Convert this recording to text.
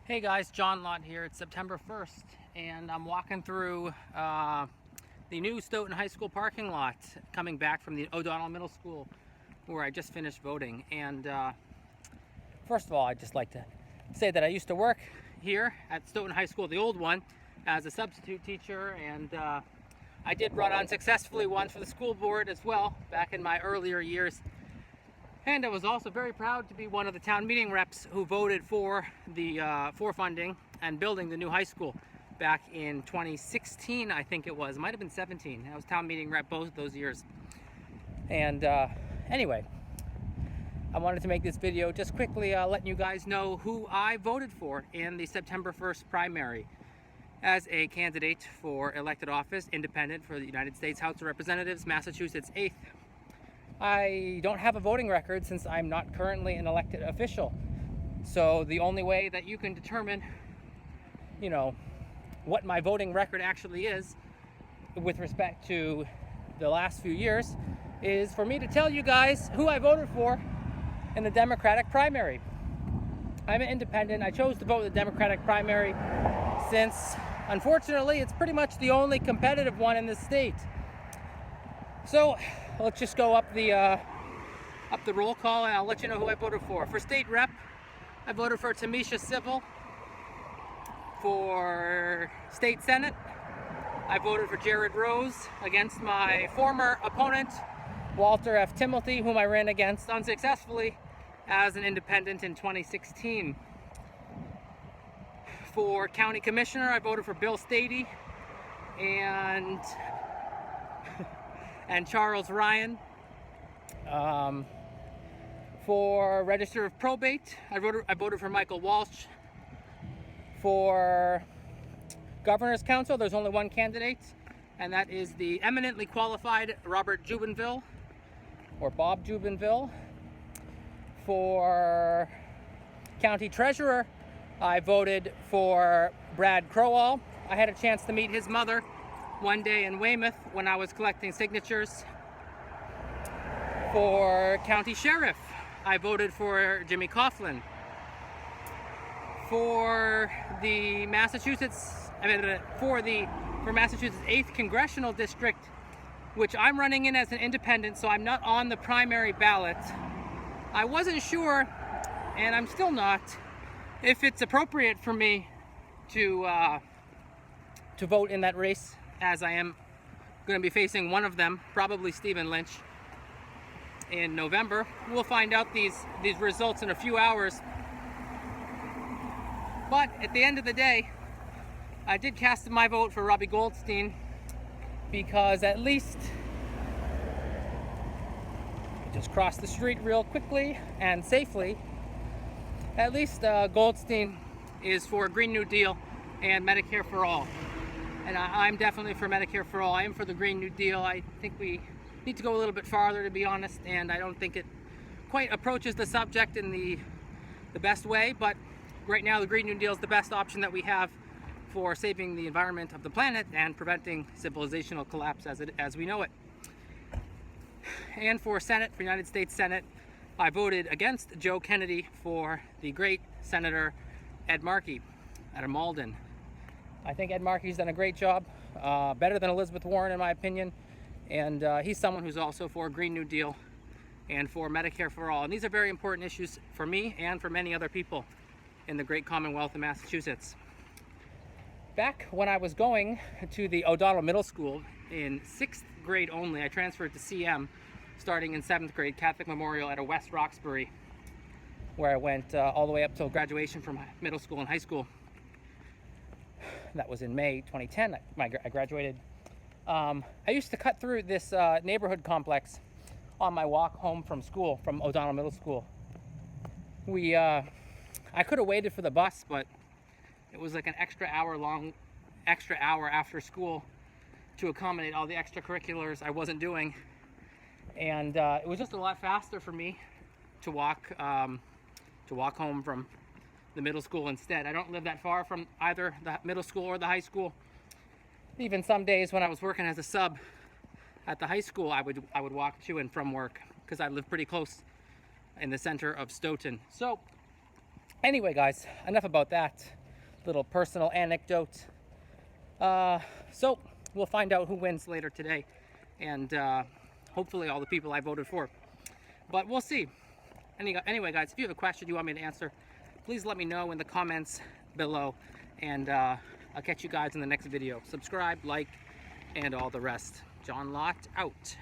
Hey guys, John Lott here. It's September 1st and I'm walking through the new Stoughton High School parking lot coming back from the O'Donnell Middle School where I just finished voting. And first of all, I'd just like to say that I used to work here at Stoughton High School, the old one, as a substitute teacher, and I did run unsuccessfully once for the school board as well back in my earlier years. And I was also very proud to be one of the town meeting reps who voted for the funding and building the new high school back in 2016, I think it was. It might have been 17. I was town meeting rep both of those years. And anyway, I wanted to make this video just quickly letting you guys know who I voted for in the September 1st primary as a candidate for elected office, independent for the United States House of Representatives, Massachusetts 8th. I don't have a voting record since I'm not currently an elected official. So the only way that you can determine, what my voting record actually is with respect to the last few years is for me to tell you guys who I voted for in the Democratic primary. I'm an independent. I chose to vote in the Democratic primary since, unfortunately, it's pretty much the only competitive one in the state. So let's just go up the roll call and I'll let you know who I voted for. For state rep, I voted for Tamisha Civil. For state senate, I voted for Jared Rose against my former opponent, Walter F. Timothy, whom I ran against unsuccessfully as an independent in 2016. For county commissioner, I voted for Bill Stady and Charles Ryan. For register of probate, I voted for Michael Walsh. For governor's council, there's only one candidate, and that is the eminently qualified Robert Jubenville, or Bob Jubenville. For county treasurer, I voted for Brad Crowell. I had a chance to meet his mother one day in Weymouth when I was collecting signatures. For county sheriff, I voted for Jimmy Coughlin. For Massachusetts 8th Congressional District, which I'm running in as an independent, so I'm not on the primary ballot. I wasn't sure, and I'm still not, if it's appropriate for me to vote in that race, as I am going to be facing one of them, probably Stephen Lynch, in November. We'll find out these results in a few hours. But at the end of the day, I did cast my vote for Robbie Goldstein because at least, just cross the street real quickly and safely, at least Goldstein is for Green New Deal and Medicare for All. And I'm definitely for Medicare for All. I am for the Green New Deal. I think we need to go a little bit farther, to be honest, and I don't think it quite approaches the subject in the best way, but right now the Green New Deal is the best option that we have for saving the environment of the planet and preventing civilizational collapse as we know it. And for Senate, for United States Senate, I voted against Joe Kennedy for the great Senator Ed Markey out of Malden. I think Ed Markey's done a great job, better than Elizabeth Warren in my opinion, and he's someone who's also for Green New Deal and for Medicare for All. And these are very important issues for me and for many other people in the great Commonwealth of Massachusetts. Back when I was going to the O'Donnell Middle School in 6th grade only, I transferred to CM starting in 7th grade, Catholic Memorial at West Roxbury, where I went all the way up till graduation from middle school and high school. That was in May 2010. I graduated. I used to cut through this neighborhood complex on my walk home from school, from O'Donnell Middle School. I could have waited for the bus, but it was like an extra hour after school to accommodate all the extracurriculars I wasn't doing. And it was just a lot faster for me to walk home from the middle school instead. I don't live that far from either the middle school or the high school. Even some days when I was working as a sub at the high school, I would walk to and from work because I live pretty close in the center of Stoughton. So Anyway, guys, enough about that little personal anecdote. So we'll find out who wins later today, and hopefully all the people I voted for. But we'll see. Anyway, guys, if you have a question you want me to answer, please let me know in the comments below, and I'll catch you guys in the next video. Subscribe, like, and all the rest. John Lott out.